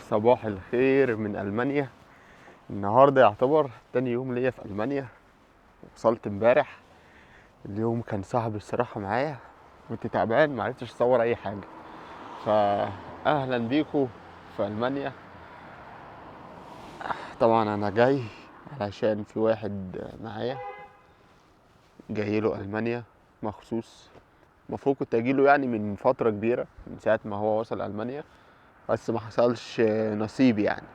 صباح الخير من ألمانيا. النهارده يعتبر تاني يوم ليا في ألمانيا. وصلت امبارح. اليوم كان صعب الصراحة معايا، كنت تعبان معرفتش اصور اي حاجة. فأهلا بيكم في ألمانيا. طبعا انا جاي علشان في واحد معايا جايله ألمانيا مخصوص. المفروض كنت اجيله يعني من فترة كبيرة من ساعة ما هو وصل ألمانيا، بس ما حصلش نصيب يعني.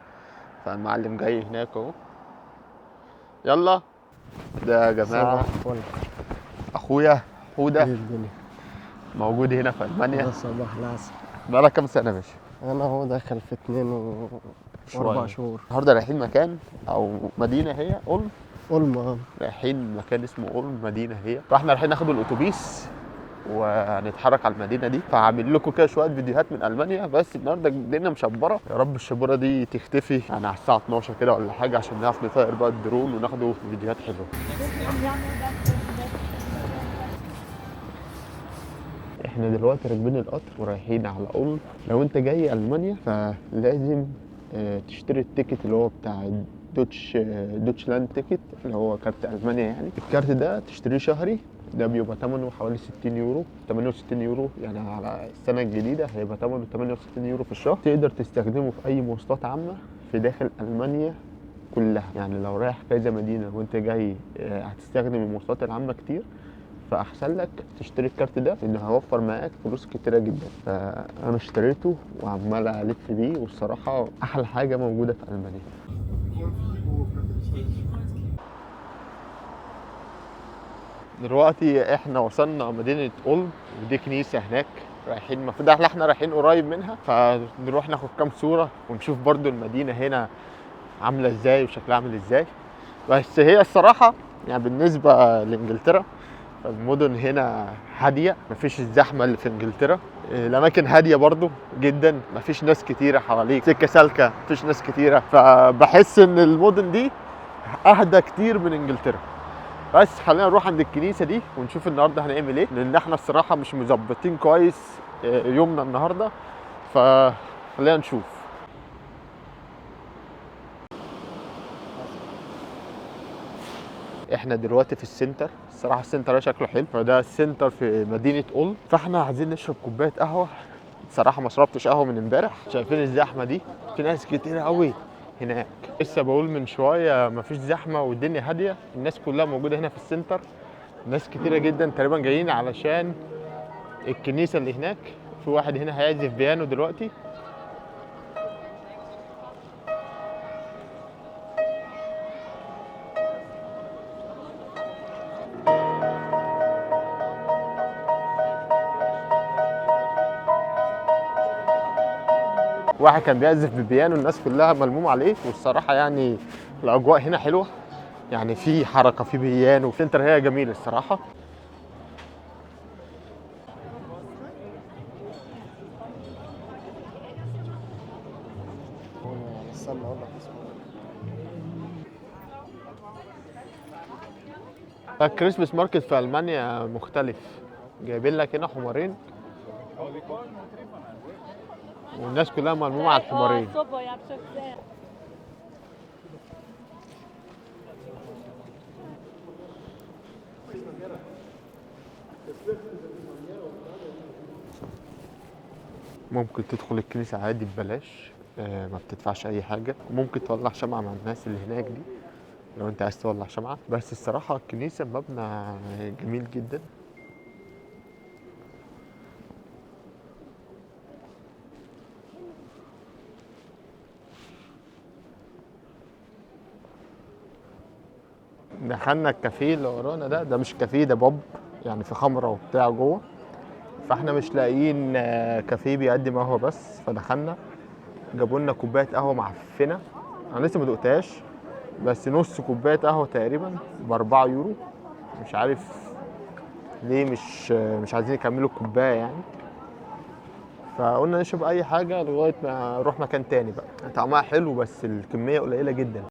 فالمعلم جاي هناك اهو. يلا ده يا جماعة صباح الفل. اخويا حودة ايه الدنيا؟ موجود هنا في ألمانيا. ده صباح العسل. بقالك كام سنة يا باشا؟ انا هو داخل في 4 شوية. شهور. النهارده رايحين مكان او مدينة هي أولم. قول رايحين مكان اسمه أولم، مدينة هي، فاحنا رايحين ناخد الأتوبيس وهنتحرك على المدينة دي. فهعمل لكم كده شوية فيديوهات من ألمانيا، بس النهارده الدنيا مشبرة، يا رب الشبورة دي تختفي يعني على الساعة 12 كده ولا حاجة، عشان نعرف نطير بقى الدرون وناخدوا فيديوهات حلوة. احنا دلوقتي راكبين القطر ورايحين على أولم. لو انت جاي ألمانيا فلازم تشتري التيكت اللي هو بتاع دوتشلاند تيكت، اللي هو كارت ألمانيا يعني. الكارت ده تشتريه شهري، ده بيبقى ثمنه حوالي 60 يورو، 68 يورو يعني. على السنة الجديدة هيبقى ثمنه 68 يورو في الشهر. تقدر تستخدمه في أي مواصلات عامة في داخل ألمانيا كلها. يعني لو رايح كذا مدينة وانت جاي هتستخدم المواصلات العامة كتير، فاحسن لك تشتري الكارت ده لانه هيوفر معاك فلوس كتيره جدا. فانا اشتريته وعمال الف بيه، والصراحه احلى حاجه موجوده في المانيا. دلوقتي احنا وصلنا مدينه أولم، ودي كنيسه هناك رايحين. المفروض احنا رايحين قريب منها، فنروح ناخد كام صوره ونشوف برضو المدينه هنا عامله ازاي وشكلها عامل ازاي. بس هي الصراحه يعني بالنسبه لانجلترا، المدن هنا هاديه، مفيش الزحمه اللي في انجلترا. الاماكن هاديه برضو جدا، مفيش ناس كتيره حواليك، سكه سالكه مفيش ناس كتيره. فبحس ان المدن دي اهدى كتير من انجلترا. بس خلينا نروح عند الكنيسه دي ونشوف النهارده هنعمل ايه، لان احنا الصراحه مش مظبطين كويس يومنا النهارده. فخلينا نشوف. احنا دلوقتي في السنتر. الصراحه السنتر ده شكله حلو، فده السنتر في مدينه أولم. فاحنا عايزين نشرب كوبايه قهوه. الصراحه ما شربتش قهوه من امبارح. شايفين الزحمه دي؟ في ناس كتير قوي هناك. لسه بقول من شويه مفيش زحمه والدنيا هاديه، الناس كلها موجوده هنا في السنتر. ناس كتيره جدا تقريبا جايين علشان الكنيسه اللي هناك. في واحد هنا هيعزف بيانو دلوقتي. واحد كان بيعزف ببيانو، الناس كلها ملمومه عليه. والصراحه يعني الاجواء هنا حلوه، يعني في حركه، في بيانو، في سنتر هي جميل الصراحه. استنى اقول لك اسمه. الكريسماس ماركت في المانيا مختلف. جايبين لك هنا حمارين والناس كلها ملمومه على الحمارين. ممكن تدخل الكنيسة عادي ببلاش، ما بتدفعش أي حاجة. ممكن تولع شمعة مع الناس اللي هناك دي لو أنت عايز تولع شمعة. بس الصراحة الكنيسة مبنى جميل جدا. دخلنا الكافيه اللي ورانا ده مش كافيه، ده باب يعني، في خمرة وبتاع جوه. فاحنا مش لاقيين كافيه بيقدم قهوة بس، فدخلنا جابوا لنا كوباية قهوة معفنة. أنا لسه ما دقتهاش، بس نص كوباية قهوة تقريبا ب4 يورو. مش عارف ليه مش عايزين يكملوا الكوباية يعني. فقلنا نشرب أي حاجة لغاية ما نروح مكان تاني بقى. طعمها حلو بس الكمية قليلة جدا.